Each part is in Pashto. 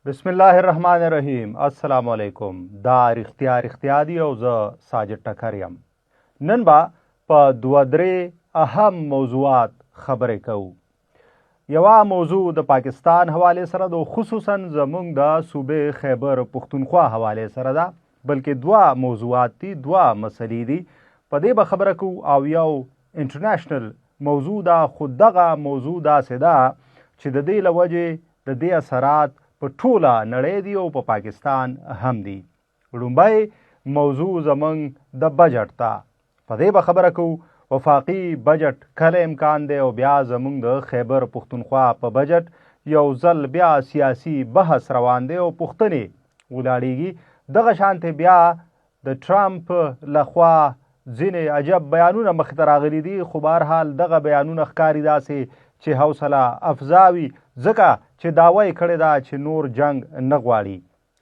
بسم الله الرحمن الرحیم. السلام علیکم. دا رښتیا دی او زه ساجد ټکر یم. نن به په دوه درې اهم موضوعات خبرې کوو. یوه موضوع د پاکستان حوالې سره ده، خصوصا زموږ د صوبې خیبر پښتونخوا حوالې سره ده، بلکې دوه موضوعات دي، دوه مسلې دي. په دې به خبره کوو او یو انټرنیشنل موضوع ده، خو دغه موضوع داسې ده چې د دې له وجې د دې اثرات په ټوله نړۍ دي او په پاکستان هم دي. لومبی موضوع زموږ د بجټ ته، په دې به خبره کوو وفاقي بجټ کله امکان دی، او بیا زموږ د خیبر پښتونخوا په بجټ یو ځل بیا سیاسي بحث روان دی او پوښتنې ولاړېږي. دغه شانتې بیا د ټرمپ لخوا ځینې عجب بیانونه مخې ته راغلي دي، خو بهرحال دغه بیانونه ښکاري داسې چې حوصله افزا وي، ځکه چې دعوه یې کړې ده چې نور جنگ نه غواړي.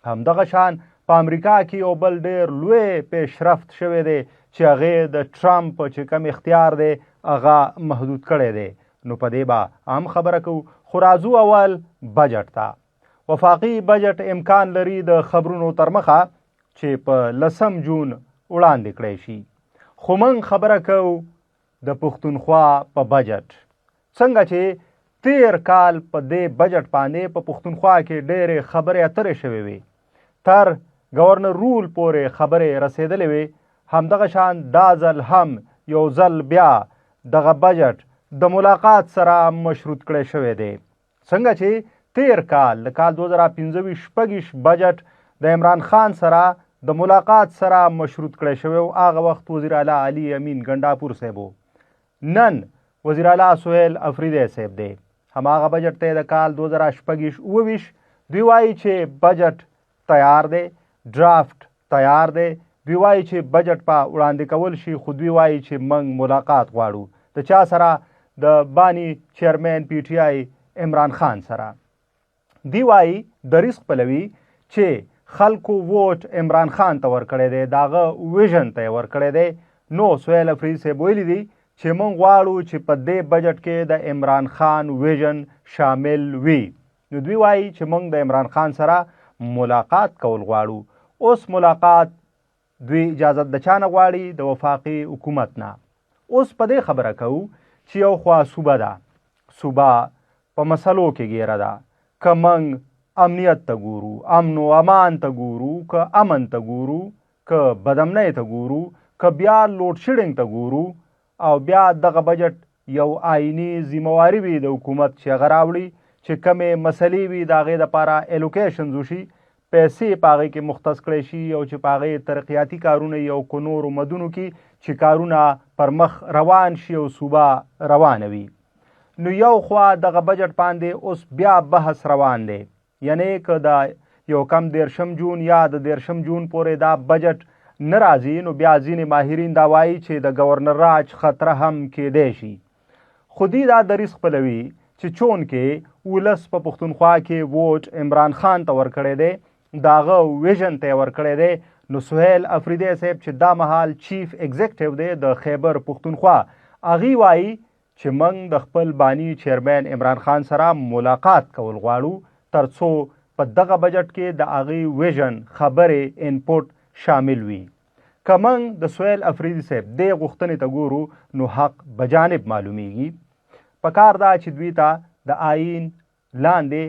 همدغه شان په امریکا کې یو بل ډېر لوی پیشرفت شوی دی چې هغې د ټرمپ چې کوم اختیار دی هغه محدود کړی دی. نو په دې به هم خبره کوو، خو راځو اول بجټ ته. وفاقي بجټ امکان لري د خبرونو تر مخه چې په 10 جون وړاندې کړی شي، خو موږ خبره کوو د پښتونخوا په بجټ. څنګه چې تیر کال په دې بجټ باندې په پښتونخوا کې ډېرې خبرې اترې شوې وې، تر گورنر رول پورې خبرې رسېدلې وې. همدغه شان دا ځل هم یو ځل بیا دغه بجټ د ملاقات سره مشروط کړی شوی دی. څنګه چې تیر کال د کال 2015-16 بجټ د عمران خان سره د ملاقات سره مشروط کړی شوی و، هغه وخت وزیر اعلی علي امین ګنډاپور صاحب و. نن وزیر اعلی سهیل افریدی صاحب دی. هماغه بجټ ته د کال 2016-17 دوی وایي چې بجټ تیار دی، ډرافټ تیار دی. دوی وایي چې بجټ په وړاندې کول شي، خو دوی وایي چې موږ ملاقات غواړو. د چا سره؟ د بانی چیرمن پی ټی آی عمران خان سره. دوی وایي د ریسک پلوي چې خلکو ووټ عمران خان ته ورکړی دی، د هغه ویژن ته یې ورکړی دی. نو سهیل افریدي صاحب ویلي دي چې موږ غواړو چې په دې بجټ کې د عمران خان ویژن شامل وي. نو دوی وایي چې موږ د عمران خان سره ملاقات کول غواړو. اوس ملاقات دوی اجازت د چا نه غواړي؟ د وفاقي حکومت نه. اوس په دې خبره کوو چې یو خوا صوبه ده، صوبه په مسلو کې ګیره ده. که موږ امنیت ته ګورو، امن و امان ته ګورو، که امن ته ګورو، که بدامنۍ ته ګورو، که بیا لوډ شیډینګ ته ګورو، او بیا دغه بجټ یو آئینی ذمواري وي د حکومت چې هغه راوړي چې کمې مسلې وي د هغې دپاره الوکیشنز وشي، پیسې په هغې کې مختص کړی شي، او چې په هغې ترقیاتي کارونه یو کو نورو مدونو کې چې کارونه پر مخ روان شي او صوبه روانه وي. نو یو خوا دغه بجټ باندې اوس بیا بحث روان دی، یعنی که د یو کم 13 جون یا د 13 جون پورې دا بجټ نه راځي، نو بیا ځینې ماهرین دا وایي چې د گورنر راج خطره هم کېدی شي. خو دوی دا د ریسک پلوي چې چون کې ولس په پښتونخوا کې ووټ عمران خان ته ورکړی دی، د هغه ویژن ته یې ورکړی دی. نو سهیل افریدی صاحب چې دا مهال چیف ایگزیکټیو دی د خیبر پښتونخوا، هغې وایي چې موږ د خپل بانی چیرمن عمران خان سره ملاقات کول غواړو، تر څو په دغه بجټ کې د هغې ویژن خبرې انپوټ شامل وي. که موږ د سهیل افریدي صاحب دې غوښتنې ته ګورو، نو حق بجانب معلومیږي. پکار ده چې دوی ته د آئین لاندې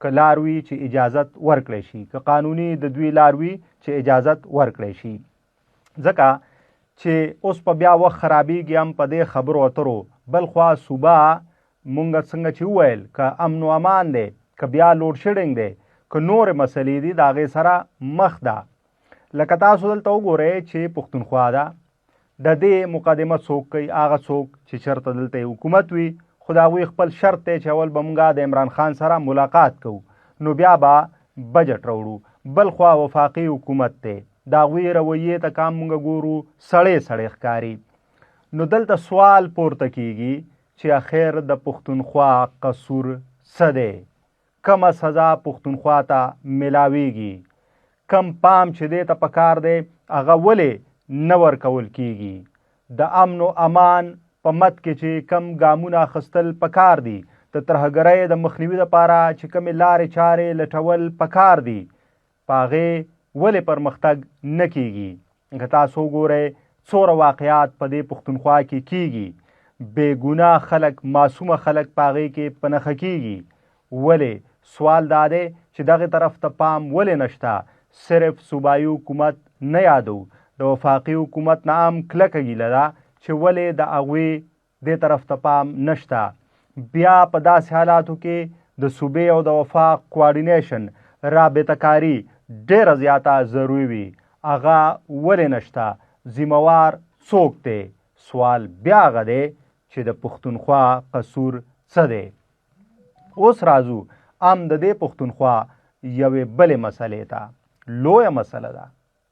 که لار وي چې اجازت ورکړی شي، که قانوني د دوی لار وي چې اجازت ورکړی شي. ځکه چې اوس په بیا وخت خرابېږي هم په دې خبرو اترو. بل خوا صوبه مونږ څنګه چې وویل که امن و امان دی، که بیا لوډ شیډینګ دی، که نورې مسلې دي، د هغې سره مخ ده. لکه تاسو دلته وګورئ چې پښتونخوا ده، د دې مقدمه څوک کوي؟ هغه څوک چې چېرته دلته حکومت وي، خو د هغوی خپل شرط دی چې اول به مونږ د عمران خان سره ملاقات کوو، نو بیا به بجټ راوړو. بل خوا وفاقي حکومت دی، د هغوی رویې ته که مونږ ګورو سړې سړې ښکاري. نو دلته سوال پورته کیږي چې اخر د پښتونخوا قصور څه دی؟ کومه سزا پښتونخوا ته میلاویږي؟ کم پام چې دی ته پکار دی هغه ولې نه ورکول کیږي؟ د امن و امان په مد کې چې کم ګامونه اخیستل پکار دي، د ترهګرۍ د مخنیوي لپاره چې کومې لارې چارې لټول پکار دي په هغې ولې پرمختګ نه کیږي که تاسو وګورئ څومره واقعات په دې پښتونخوا کې کیږي بې ګناه خلک معصومه خلک په هغې کې په نښه کیږي ولې سوال دا دی چې دغې طرف ته پام ولې نشته صرف صوبایي حکومت نه یادو د وفاقي حکومت نه هم کلکه ګیله ده چې ولې د هغوی دې طرف ته پام نشته بیا په داسې حالاتو کې د صوبې او د وفاق کوارډینیشن رابطه کاري ډېره زیاته ضروري وي هغه ولې نشته ذمهوار څوک دی سوال بیا هغه دی چې د پښتونخوا قصور څه دی اوس راځو ام د دې پښتونخوا یوې بلې مسلې ته لویه مسله ده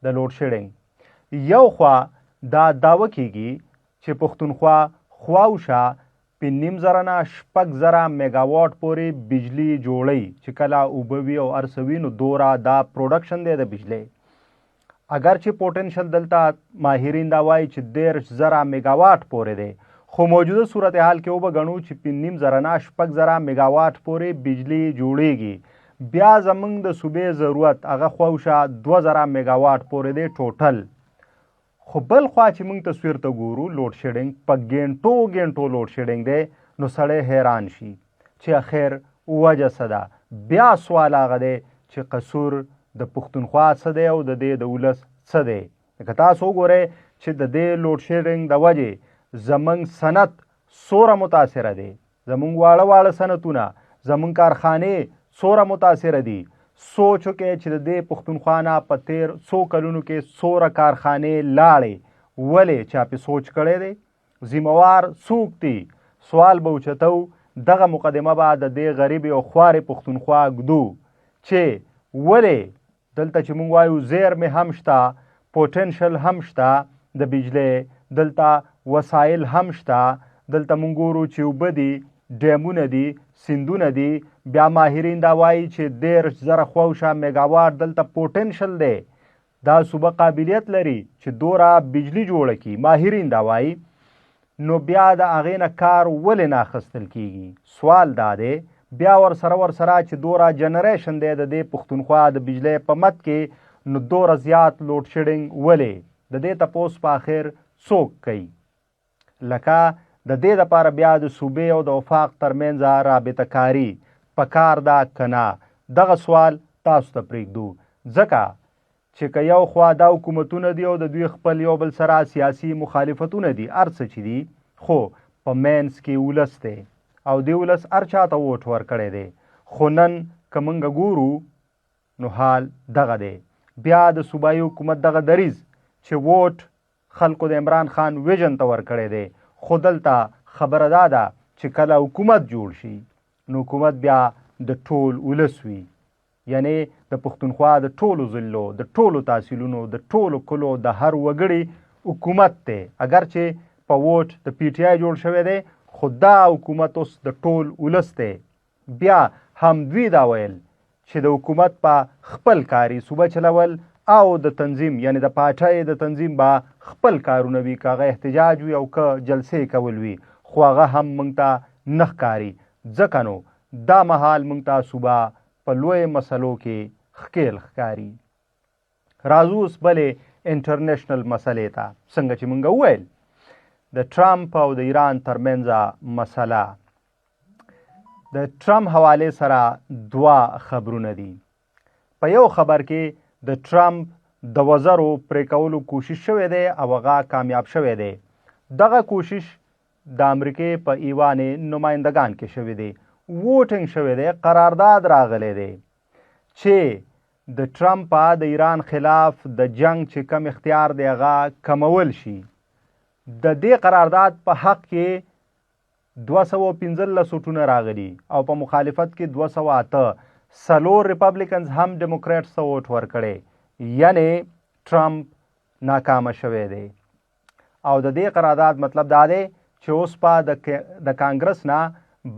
د لوډ شیډینګ یو خوا دا دعوه کیږي چې پښتونخوا خواوشا 5,500 نه 6,000 میگاواټ پورې بجلی جوړی چې کله اوبه وي او هر څه وي نو دوره دا پروډکشن دی د بجلی اگر چې پوټنشل دلته ماهرین دا وایي چې 13,000 میگاواټ پورې دی خو موجوده صورتحال کې وبګڼو چې 5,500 نه 6,000 میگاواټ پورې بجلی جوړیږي بیا زمونږ د صوبې ضرورت هغه خواوشا 2,000 میگاواټ پورې دی ټوټل خو بل خوا چې موږ تصویر ته ګورو لوډ شیډینګ په ګینټو لوډ شیډینګ دی نو سړی حیران شي چې اخر وجه څه ده بیا سوال هغه دی چې قصور د پښتونخوا څه دی او د دې د ولس څه دی که تاسو وګورئ چې د دې لوډ شیډینګ د وجې زمونږ صنعت څومره متاثره دی زمونږ واړه صنعتونه زمونږ کارخانې څومره متاثره دي سوچ وکړئ چې د دې پښتونخوا نه په تیر څو کلونو کې څومره کارخانې لاړې ولې چا پې سوچ کړی دی ذمهوار څوک دي سوال به اوچتو دغه مقدمه به د دې غریبې او خوارې پښتونخوا ږدو چې ولې دلته چې موږ وایو زیرمې هم شته پوټنشل هم شته د بجلی دلته وسایل هم شته دلته موږ ګورو چې اوبه دي ډیمونه دي سیندونه دي بیا ماهرین دا وایي چې 13,000 خواوشا میگاواټ دلته پوټنشل دی دا صوبه قابلیت لري چې دوره بجلی جوړه کړي ماهرین دا وایي نو بیا د هغې نه کار ولې نه اخیستل کیږي سوال دا دی بیا ورسره چې دوره جنریشن دی د دې پښتونخوا د بجلی په مد کې نو دوره زیات لوډ شیډینګ ولې د دې تپوس په آخر څوک کوي لکه د دې دپاره بیا د صوبې او د وفاق ترمنځ رابطه کاري پکار ده که نه دغه سوال تاسو ته پرېږدو ځکه چې که یو خوا دا حکومتونه دي او د دوی خپل یو بل سره سیاسي مخالفتونه دي هر څه چې دي خو په مینس کې ولس دی او دې ولس هر چا ته ووټ ورکړی دی خو نن که موږ ګورو نو حال دغه دی بیا د صوبایي حکومت دغه دریځ چې ووټ خلکو د عمران خان ویژن ته ورکړی دی خو دلته خبره دا ده چې کله حکومت جوړ شي نو حکومت بیا د ټول ولس وي یعنی د پښتونخوا د ټولو ضلعو د ټولو تحصیلونو د ټولو کلو د هر وګړي حکومت دی اگر چې په ووټ د پی ټی آی جوړ شوی دی خو دا حکومت اوس د ټول ولس دی بیا هم دوی دا ویل چې د حکومت په خپل کاري صوبه چلول او د تنظیم یعنی د پاټۍ د تنظیم به خپل کارونه وي که هغه احتجاج وي او که جلسې کول وي خو هغه هم موږ ته نه ښکاري ځکه نو دا مهال موږ ته صوبه په لویو مسلو کې ښکیل ښکاري راځو اوس بلې انټرنیشنل مسلې ته څنګه چې موږ وویل د ټرمپ او د ایران ترمنځ مسله د ټرمپ حوالې سره دوه خبرونه دي په یو خبر کې د ټرمپ د وزرو پرې کولو کوشش شوی دی او هغه کامیاب شوی دی دغه کوشش د امریکې په ایوان نمایندگان کې شوی دی ووټینګ شوی دی قرارداد راغلی دی چې د ټرمپ د ایران خلاف د جنگ چې کم اختیار دی هغه کمول شي د دې قرارداد په حق کې 215 سوټونه راغلي او په مخالفت کې 208 څلور ریپبلیکنز هم ډیموکریټس ته ووټ ورکړی یعنی ټرمپ ناکامه شوی دی او د دې قرارداد مطلب دا دی چې اوس په د کانګرس نه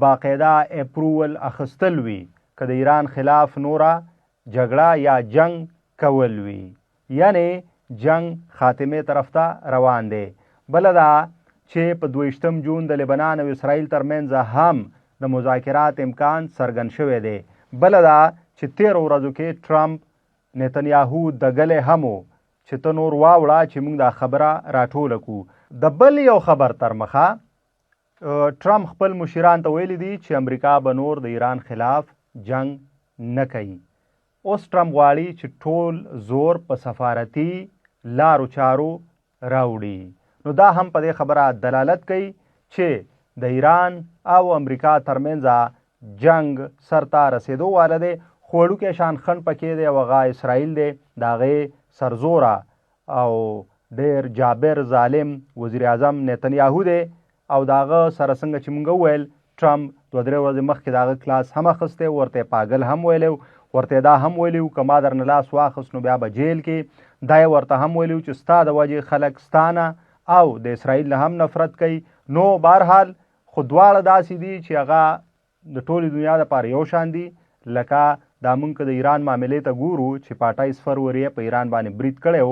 باقاعده اپروول اخیستل وي که د ایران خلاف نوره جګړه یا جنگ کول وي یعنی جنگ خاتمې طرف ته روان دی بله دا چې په 22 جون د لبنان او اسرائیل ترمنځ هم د مذاکرات امکان څرګند شوی دی. بله دا چې 13 ورځو کې ټرمپ نتنیاهو دګلی هم و چې ته نور واوړه چې موږ دا خبره راټوله کړو. د بل یو خبر تر مخه ټرمپ خپل مشیران ته ویلي دي چې امریکا به نور د ایران خلاف جنگ نه کوي. اوس ټرمپ غواړي چې ټول زور په سفارتي لارو چارو راوړي. نو دا هم په دې خبره دلالت کوي چې د ایران او امریکا ترمنځ جنگ سرته رسېدو واله دی. خو وړوکی شان خنډ پکې دی او هغه اسرائیل دی. د هغې سرزوره او ډېر جابر ظالم وزیر اعظم نتنیاهو دی او د هغه سره څنګه چې مونږ وویل ټرمپ 2-3 ورځې مخکې د هغه کلاس هم اخیستی، ورته پاگل هم ویلی، ورته دا هم ویلي که ما درنه لاس واخیست نو بیا به جیل کې. دا یې ورته هم ویلي چې ستا د وجې خلک ستانه او د اسرائیل نه هم نفرت کوي. نو بهرحال خو دواړه داسې دي چې هغه د ټولې دنیا دپاره یو شان دي. لکه دا مونږ که د ایران معاملې ته ګورو چې 28 فروری په ایران باندې برید کړی و،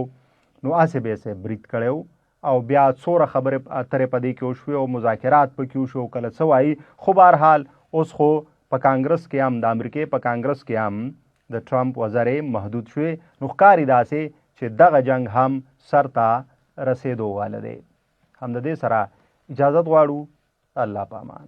نو هسې به یې برید کړی و او بیا څوره خبرې اترې په دې کې وشوې او مذاکرات پکې وشو او کله څه وایي. خو بهرحال اوس خو په کانګرس کې هم د امریکې په کانګرس کې هم د ټرمپ وزرې محدود شوې. نو ښکاري داسې چې دغه جنگ هم سرته رسېدو واله دی. هم د دې سره اجازت غواړو. الله په امان.